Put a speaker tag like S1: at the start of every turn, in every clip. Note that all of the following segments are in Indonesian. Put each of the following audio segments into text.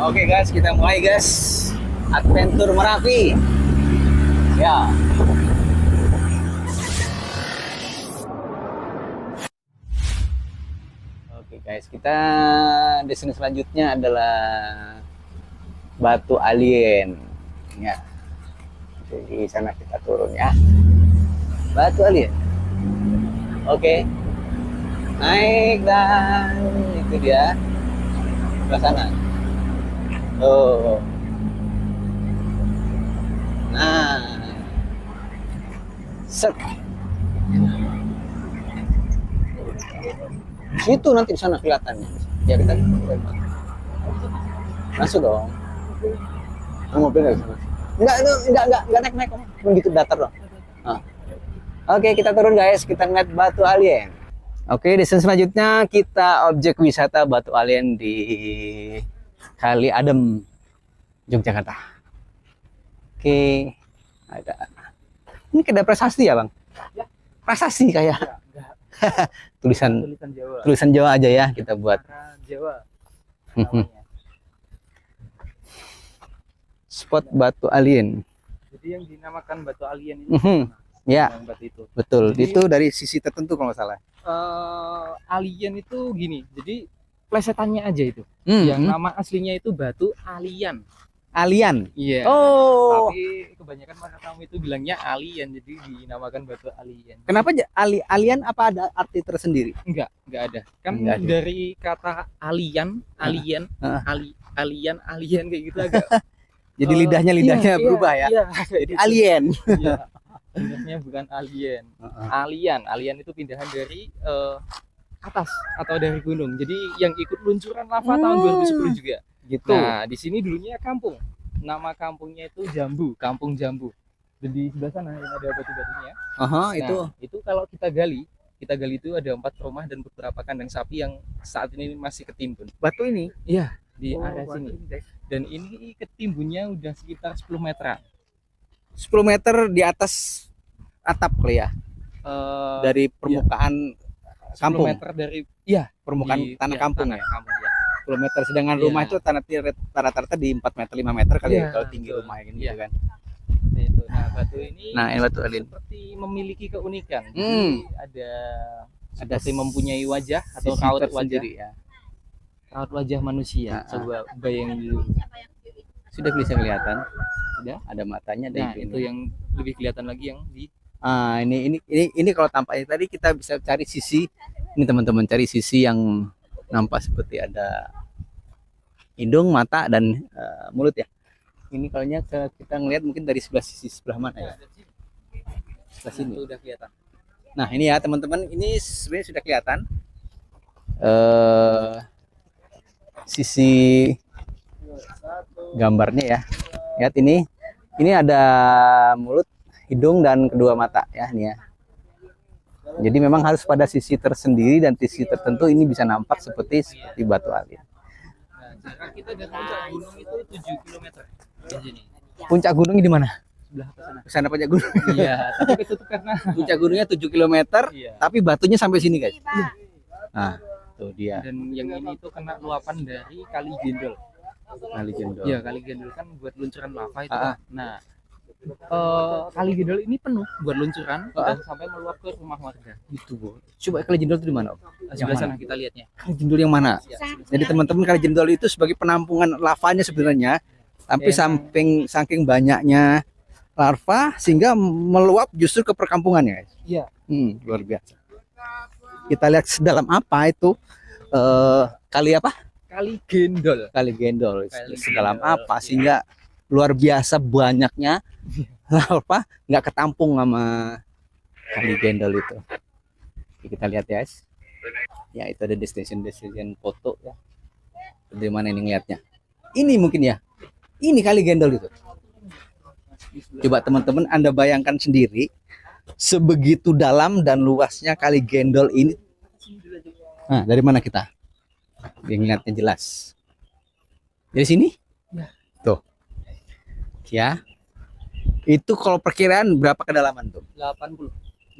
S1: Oke guys, kita mulai guys. Adventure Merapi. Ya. Oke guys, kita destinasi selanjutnya adalah Batu Alien. Ya. Di sana kita turun ya. Batu Alien. Oke. Naik dan itu dia. Ke sana. Oh. Nah. Set. Situ nanti di sana kelihatannya. Ya kita masuk dong. Mobil nggak bisa. Enggak naik om. Begitu datar dong. Nah. Oke, kita turun guys. Kita ngeliat Batu Alien. Oke, destinasi selanjutnya kita objek wisata Batu Alien di Kali Adem, Yogyakarta. Oke, ada. Ini kayak ada prasasti ya bang? Ya. Prasasti kayak. Ya, tulisan Jawa. Tulisan Jawa aja ya kita buat. Jawa. Spot Batu Alien.
S2: Jadi yang dinamakan Batu Alien itu.
S1: Ya, itu. Betul. Jadi, itu dari sisi tertentu kalau nggak salah.
S2: Alien itu gini. Jadi plesetannya aja itu. Yang nama aslinya itu Batu Alien.
S1: Alien.
S2: Iya.
S1: Oh.
S2: Tapi kebanyakan masa kamu itu bilangnya alien, jadi dinamakan Batu Alien.
S1: Kenapa alien? Apa ada arti tersendiri?
S2: Enggak ada. Kan enggak dari kata alien, alien kayak gitu agak.
S1: Jadi lidahnya berubah ya.
S2: Iya,
S1: jadi gitu. Alien.
S2: Iya. Sebenarnya bukan alien. Alien itu pindahan dari atas atau dari gunung. Jadi yang ikut luncuran lava tahun 2010 juga. Gitu. Nah, di sini dulunya kampung. Nama kampungnya itu Jambu, Kampung Jambu. Dan di sebelah sana yang ada batu-batunya. Nah, itu kalau kita gali itu ada 4 rumah dan beberapa kandang sapi yang saat ini masih ketimbun.
S1: Batu ini?
S2: Iya, di area sini. Dan ini ketimbunnya udah sekitar 10 meter.
S1: 10 meter di atas atap kali ya? Dari permukaan kampung.
S2: 10 meter dari
S1: permukaan tanah kampung ya.
S2: Kampung, ya.
S1: 10 meter, sedangkan rumah itu tanah rata-rata di 4 meter 5 meter kali ya kalau tinggi rumah ini gitu kan.
S2: Seperti itu. Nah, batu ini
S1: Batu Alien
S2: seperti memiliki keunikan. Jadi ada mempunyai wajah atau raut wajah ya. Raut wajah manusia. Coba bayangin dulu.
S1: Sudah bisa kelihatan. Sudah ada matanya.
S2: Nah, itu yang lebih kelihatan lagi yang di
S1: ini kalau tampaknya tadi kita bisa cari sisi ini teman-teman, cari sisi yang nampak seperti ada hidung, mata dan mulut ya. Ini kalau kita ngelihat mungkin dari sebelah mana ya? Sebelah sini.
S2: Itu udah kelihatan.
S1: Nah, ini ya teman-teman, ini sebenarnya sudah kelihatan sisi gambarnya ya. Lihat ini ada mulut, hidung dan kedua mata ya ini ya. Jadi memang harus pada sisi tersendiri dan sisi tertentu ini bisa nampak seperti Batu Alien.
S2: Nah, jarak kita dari puncak gunung itu 7 km di sini.
S1: Puncak gunungnya di mana?
S2: Sebelah sana.
S1: Ke sana puncak gunung.
S2: Iya, tapi ketutup karena
S1: puncak gunungnya 7 km, tapi batunya sampai sini, guys.
S2: Iya.
S1: Nah, tuh dia.
S2: Dan yang ini tuh kena luapan dari Kali Gendol.
S1: Kali Gendol.
S2: Iya, Kali Gendol kan buat luncuran lava itu. Nah, Kali Gendol ini penuh buat luncuran dan sampai meluap ke rumah warga.
S1: Itu, Bu. Coba Kali Gendol itu di mana?
S2: Sebelah sana kita lihatnya.
S1: Kali Gendol yang mana? Ya, jadi teman-teman, Kali Gendol itu sebagai penampungan lavanya sebenarnya, tapi saking banyaknya larva sehingga meluap justru ke perkampungannya, guys.
S2: Iya.
S1: Luar biasa. Kita lihat sedalam apa itu kali apa?
S2: Kali Gendol.
S1: Kali Gendol. Sedalam apa sehingga luar biasa banyaknya larva nggak ketampung sama Kali Gendol itu. Kita lihat ya, guys. Ya, itu ada destination foto ya. Bagaimana ini ngeliatnya? Ini mungkin ya. Ini Kali Gendol itu. Coba teman-teman Anda bayangkan sendiri sebegitu dalam dan luasnya Kali Gendol ini. Nah, dari mana kita? Ngeliatnya jelas. Dari sini?
S2: Ya.
S1: Tuh. Ya. Itu kalau perkiraan berapa kedalaman tuh?
S2: 80.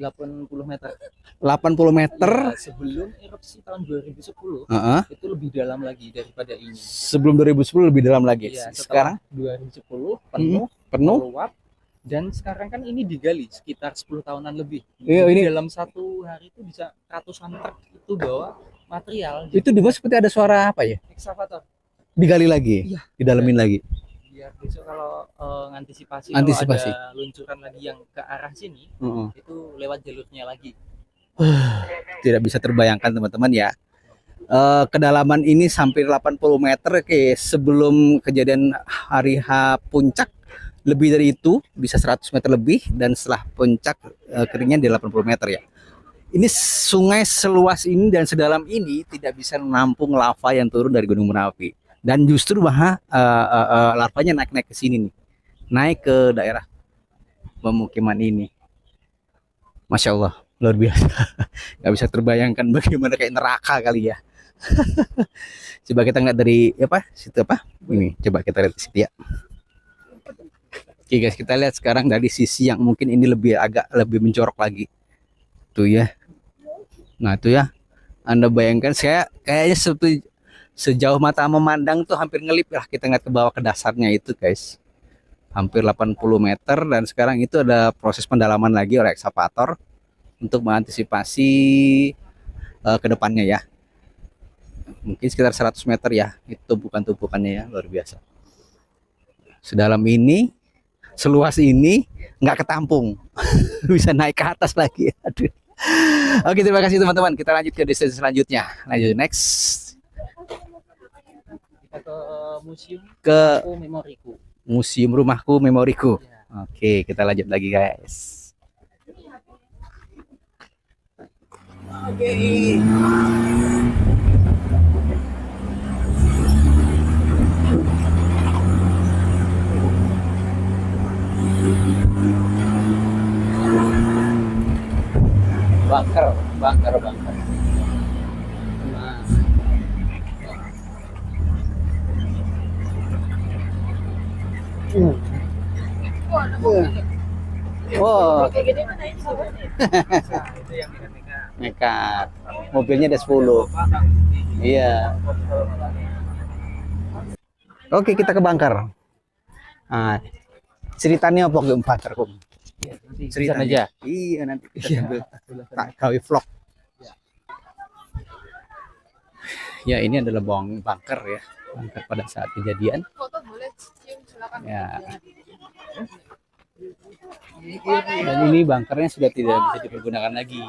S2: 80 meter.
S1: 80 meter.
S2: Ya, sebelum erupsi tahun 2010
S1: Heeh.
S2: itu lebih dalam lagi daripada ini.
S1: Sebelum 2010 lebih dalam lagi.
S2: Ya,
S1: Sekarang
S2: 2010 penuh,
S1: penuh.
S2: meluap, dan sekarang kan ini digali sekitar 10 tahunan lebih.
S1: Iya,
S2: Jadi
S1: ini
S2: dalam satu hari itu bisa ratusan truk itu bawa material.
S1: itu di bawah seperti ada suara apa ya?
S2: Ekskavator.
S1: Digali lagi,
S2: Iya.
S1: didalemin lagi.
S2: Biar besok kalau ngantisipasi
S1: Antisipasi.
S2: kalau ada luncuran lagi yang ke arah sini, itu lewat jalurnya lagi.
S1: Tidak bisa terbayangkan teman-teman ya. Kedalaman ini sampai 80 meter. Oke, sebelum kejadian hari H puncak lebih dari itu, bisa 100 meter lebih, dan setelah puncak keringnya di 80 meter ya. Ini sungai seluas ini dan sedalam ini tidak bisa menampung lava yang turun dari Gunung Merapi. Dan justru lavanya naik-naik ke sini nih. Naik ke daerah pemukiman ini. Masya Allah, luar biasa. Gak bisa terbayangkan bagaimana kayak neraka kali ya. Coba kita ngeliat dari apa? Situ apa? Ini coba kita lihat di situ ya. Oke guys, kita lihat sekarang dari sisi yang mungkin ini agak lebih mencorok lagi. Tuh ya. Nah, itu ya. Anda bayangkan saya kayaknya sejauh mata memandang tuh hampir ngelip lah kita ngeliat ke bawah ke dasarnya itu guys. Hampir 80 meter, dan sekarang itu ada proses pendalaman lagi oleh ekskavator untuk mengantisipasi ke depannya ya. Mungkin sekitar 100 meter ya. Itu tumpukannya ya, luar biasa. Sedalam ini, seluas ini, nggak ketampung. Bisa naik ke atas lagi. Aduh. Oke, terima kasih teman-teman. Kita lanjut ke destinasi selanjutnya. Lanjut next.
S2: Kita ke museum
S1: Ke
S2: memoriku.
S1: Museum Rumahku Memoriku.
S2: Ya.
S1: Oke, kita lanjut lagi guys. Oke. Bangker. Nah. Wow. Nekat. Mobilnya ada 10. Iya. Oke, kita ke Bangker. Nah, ceritanya apa ke Bangker, Kum?
S2: Ya, nanti
S1: Cerita
S2: aja.
S1: Iya, nanti kita
S2: Iya.
S1: sambil gawe vlog. Ya, ini adalah Bangker ya. Bangker pada saat kejadian.
S3: Foto boleh, silakan.
S1: Ya. Dan ini bangkernya sudah tidak bisa dipergunakan lagi.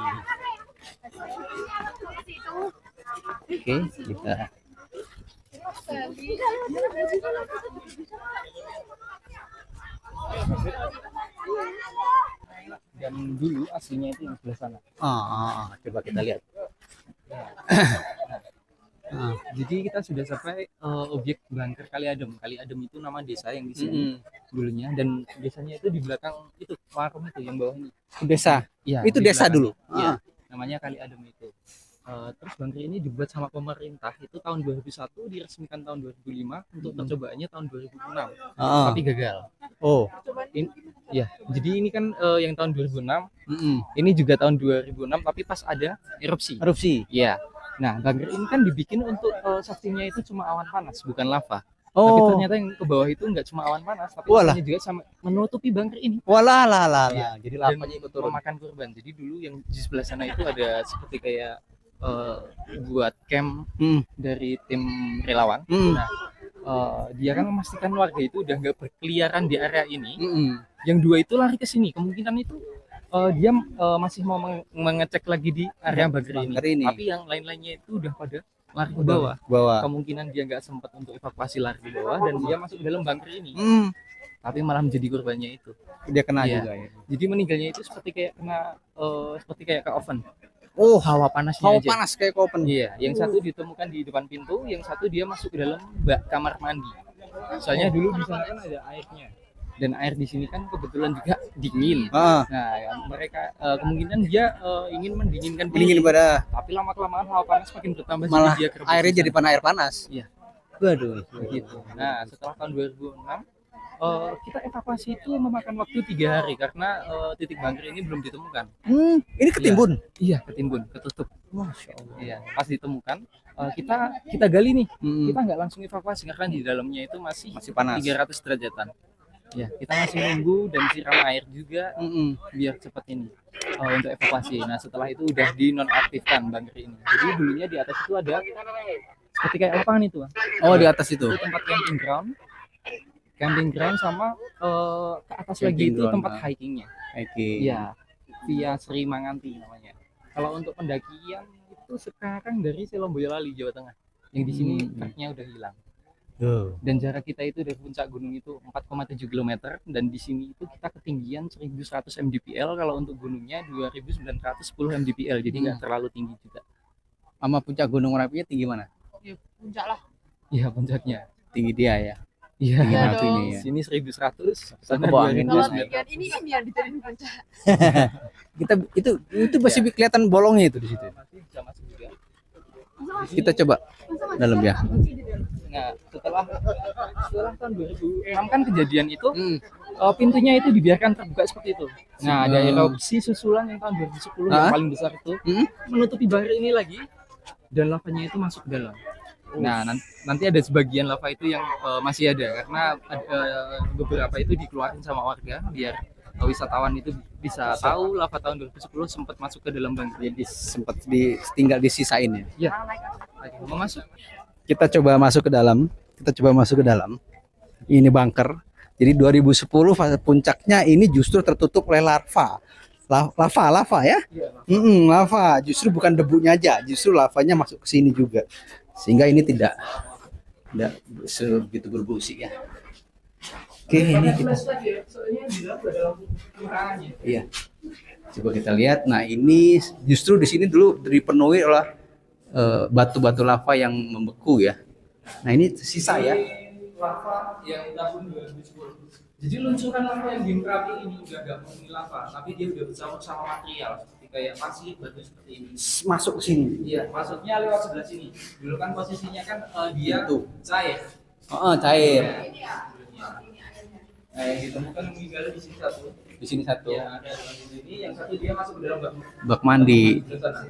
S1: Oke, kita
S2: Dan dulu aslinya itu yang sebelah sana.
S1: coba kita lihat.
S2: Jadi kita sudah sampai objek Bangker Kali Adem. Kali Adem itu nama desa yang di sini dulunya, dan desanya itu di belakang itu warung itu yang bawah ini.
S1: Desa.
S2: Ya,
S1: Itu
S2: di
S1: desa
S2: belakang.
S1: dulu.
S2: Iya, namanya Kali Adem itu. Terus Bangker ini dibuat sama pemerintah itu tahun 2001, diresmikan tahun 2005, untuk percobaannya tahun 2006. Tapi gagal.
S1: Oh.
S2: Ya, jadi ini kan yang tahun 2006, ini juga tahun 2006, tapi pas ada erupsi.
S1: Erupsi.
S2: Iya. Nah, Bangker ini kan dibikin untuk safety-nya itu cuma awan panas, bukan lava. Tapi ternyata yang ke bawah itu nggak cuma awan panas, tapi
S1: Walah.
S2: lavanya juga sama menutupi Bangker ini.
S1: Walah lah.
S2: Iya.
S1: Jadi
S2: Dan
S1: lavanya ikut turun.
S2: memakan korban. Jadi dulu yang di sebelah sana itu ada seperti kayak buat camp dari tim relawan. Nah, dia kan memastikan warga itu udah nggak berkeliaran di area ini. Yang dua itu lari ke sini. Kemungkinan itu dia masih mau mengecek lagi di area Bangker ini. Tapi yang lain-lainnya itu udah pada lari ke bawah. Kemungkinan dia nggak sempat untuk evakuasi lari ke bawah, dan dia masuk ke dalam Bangker ini. Tapi malah menjadi korbannya itu.
S1: Dia kena
S2: Iya.
S1: juga ya.
S2: Jadi meninggalnya itu seperti kayak kena seperti kayak ke oven.
S1: Oh,
S2: Hawa panasnya
S1: hawa
S2: aja.
S1: panas kayak kopen.
S2: Iya, yang satu ditemukan di depan pintu, yang satu dia masuk ke dalam kamar mandi. Soalnya dulu di sana kan ada airnya. Dan air di sini kan kebetulan juga dingin. Nah, mereka kemungkinan dia ingin mendinginkan diri.
S1: pada
S2: Tapi lama-kelamaan hawa panas makin bertambah,
S1: malah
S2: jadi dia kerebus
S1: airnya
S2: di
S1: jadi
S2: sana.
S1: air panas.
S2: Iya.
S1: Waduh.
S2: Begitu. Nah, setelah tahun 2006 kita evakuasi itu memakan waktu 3 hari karena titik bunker ini belum ditemukan.
S1: Ini ketimbun.
S2: Iya, ketimbun, ketutup.
S1: Masya Allah.
S2: Iya, pas ditemukan kita gali nih.
S1: Hmm.
S2: Kita nggak langsung evakuasi karena di dalamnya itu masih
S1: panas.
S2: 300 derajatan. Ya, kita masih nunggu dan siram air juga biar cepat ini untuk evakuasi. Nah, setelah itu udah dinonaktifkan bunker ini. Jadi dulunya di atas itu ada seperti kayak lapangan itu.
S1: Oh, di atas itu.
S2: Itu tempat camping ground sama ke atas
S1: Camping
S2: lagi itu
S1: ground,
S2: tempat hikingnya.
S1: Oke.
S2: Iya, via Sri Manganti namanya. Kalau untuk pendakian itu sekarang dari Selom Boyolali Jawa Tengah. Yang di sini truknya udah hilang. Dan jarak kita itu dari puncak gunung itu 4,7 km dan di sini itu kita ketinggian 1100 mdpl, kalau untuk gunungnya 2910 mdpl, jadi nggak terlalu tinggi juga.
S1: Sama puncak Gunung Merapinya tinggi mana?
S3: Ya, puncak lah.
S2: Iya, puncaknya.
S1: Tinggi dia ya.
S2: Iya,
S3: Iya
S1: Merapinya
S3: dong.
S1: ya.
S2: sini 1100, sana
S1: Kebawangin.
S2: 2000.
S3: Kalau
S1: Iya.
S3: tinggian ini yang dijadiin puncak.
S1: Kita itu masih kelihatan bolongnya itu di situ.
S2: Masih bisa masuk juga.
S1: Kita coba dalam ya.
S2: Nah, setelah tahun 2006 kan kejadian itu, pintunya itu dibiarkan terbuka seperti itu. Nah, ada erupsi susulan yang tahun 2010 yang paling besar itu menutupi bunker ini lagi dan lavanya itu masuk ke dalam. Nah, nanti ada sebagian lava itu yang masih ada karena ada beberapa itu dikeluarin sama warga biar wisatawan itu bisa tahu lava tahun 2010 sempat masuk ke dalam bunker.
S1: Jadi sempat tinggal disisain ya.
S2: Ya, mau masuk?
S1: Kita coba masuk ke dalam. Ini bunker. Jadi 2010 fase puncaknya ini justru tertutup oleh lava ya. Lava. Justru bukan debunya aja, justru lavanya masuk ke sini juga. Sehingga ini tidak sebegitu berbusik ya. Oke, ini kita. Iya. Coba kita lihat. Nah, ini justru di sini dulu dipenuhi oleh batu-batu lava yang membeku ya. Nah, ini sisa ya.
S2: Lava yang tahun 2010. Jadi luncuran lava yang di Merapi ini udah gak murni lava, tapi dia udah bercampur sama material seperti kayak pasir, batu seperti ini.
S1: Masuk ke sini.
S2: Iya, masuknya lewat sebelah sini. Dulu kan posisinya kan dia
S1: Tuh.
S2: cair.
S1: Cair.
S2: Nah, yang ditemukan meninggal di sini satu.
S1: Di sini satu.
S2: Ya, ada di sini, yang satu dia masuk ke dalam
S1: Bak mandi.
S2: di sana.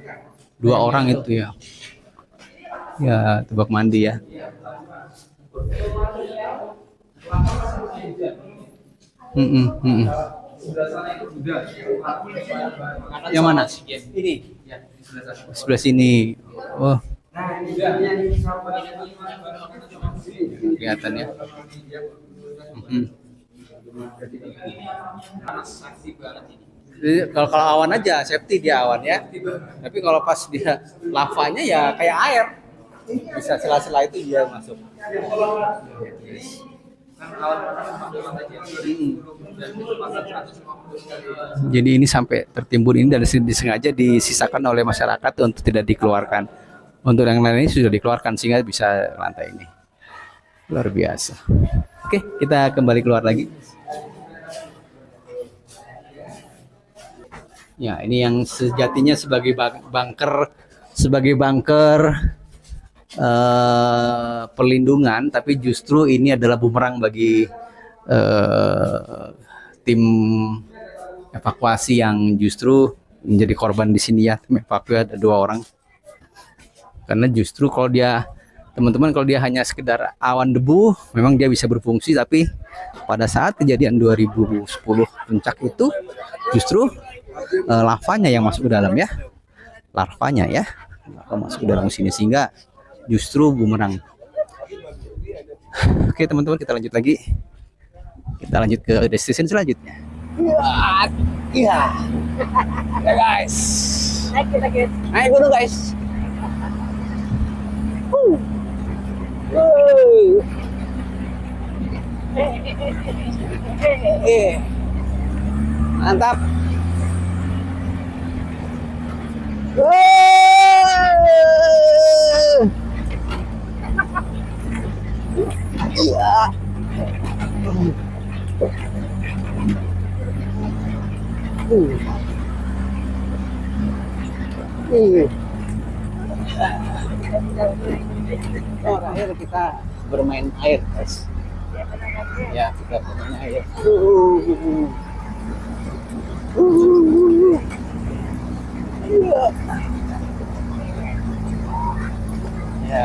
S1: 2 orang itu ya. Ya, itu bak mandi ya.
S2: Sebelah sana itu udah.
S1: Yang mana?
S2: Ini. Ya, di sebelah sana.
S1: Sebelah sini. Oh,
S2: Nah, udah.
S1: kelihatan ya.
S2: Panas aktif banget ini.
S1: Jadi kalau awan aja safety dia awan ya. Tapi kalau pas dia lavanya ya kayak air. Bisa sela-sela itu dia masuk. Jadi ini sampai tertimbun ini dan disengaja disisakan oleh masyarakat untuk tidak dikeluarkan. Untuk yang lain ini sudah dikeluarkan sehingga bisa lantai ini. Luar biasa. Oke, kita kembali keluar lagi. Ya, ini yang sejatinya sebagai bunker perlindungan, tapi justru ini adalah bumerang bagi tim evakuasi yang justru menjadi korban di sini ya. Tim evakuasi ada 2 orang. Karena justru kalau dia teman-teman kalau dia hanya sekedar awan debu, memang dia bisa berfungsi, tapi pada saat kejadian 2010 puncak itu justru lavanya yang masuk ke dalam ya. Larvanya ya. Lava masuk ke dalam sini sehingga justru bumerang. Oke teman-teman, kita lanjut lagi. Kita lanjut ke destinasi selanjutnya. Iya. Ya guys. Naik gunung guys. Mantap. Terakhir kita bermain air guys. Ya, sudah pokoknya ya. Ya.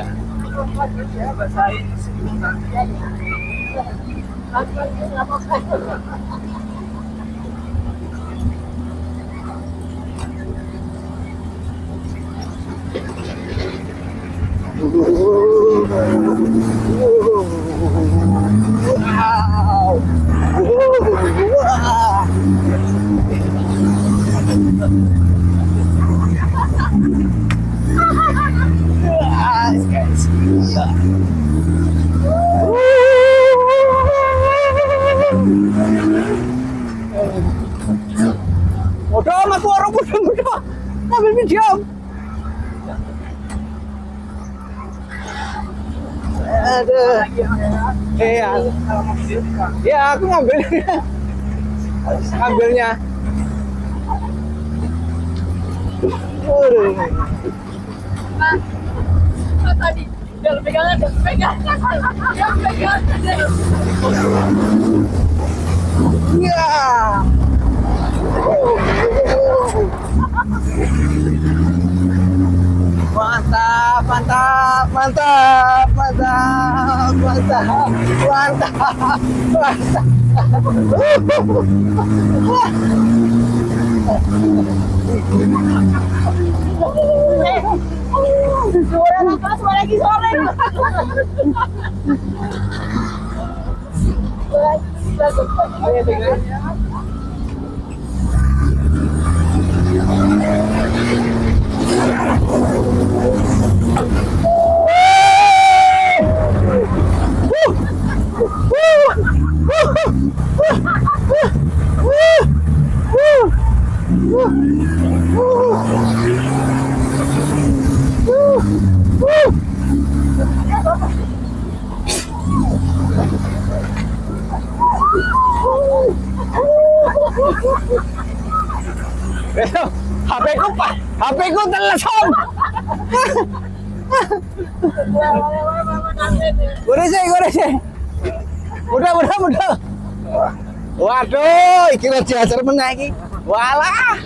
S1: Udah, aku orang muda. Ambil video. Aduh. Iya. Ya, aku ngambilnya.
S3: Tadi jangan pegangan, jangan pegangan.
S1: Ya. Mantap, mantap, mantap, mantap, mantap, mantap, mantap.
S3: Suara nafas lagi sore.
S1: HP ku telepon. Udah sih. Udah. Waduh, iki wis diajar meneh iki. Walah.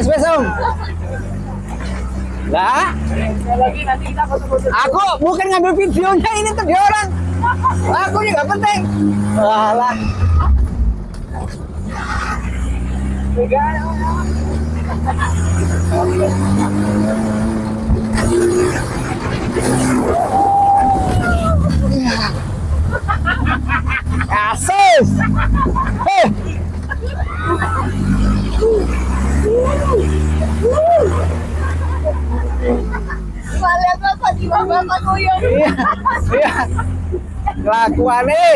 S1: Wes Om. Lah,
S3: Lagi nanti kita foto-foto.
S1: aku bukan ngambil videonya, ini tuh dia orang. Aku juga penting. Walah. Asus. Hei.
S3: Lihat apa di bapak kuyung.
S1: Iya. Kelakuane.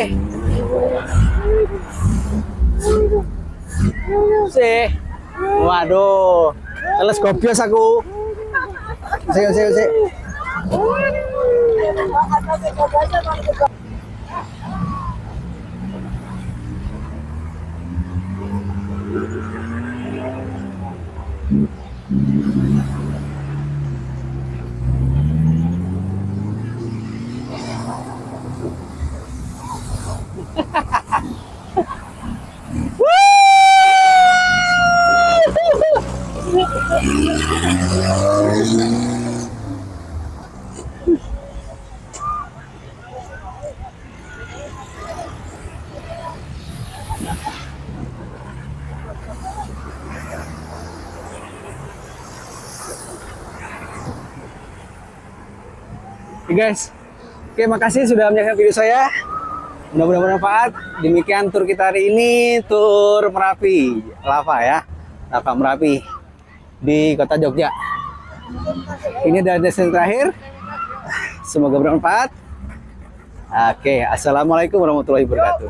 S1: Sih. Waduh. Teles gobios aku. Sik. Oke guys, oke makasih sudah menyaksikan video saya. Mudah-mudahan bermanfaat. Demikian tur kita hari ini, tur Merapi, Lava ya, Lava Merapi di Kota Jogja. Ini adalah destinasi terakhir. Semoga bermanfaat. Oke, assalamualaikum warahmatullahi wabarakatuh.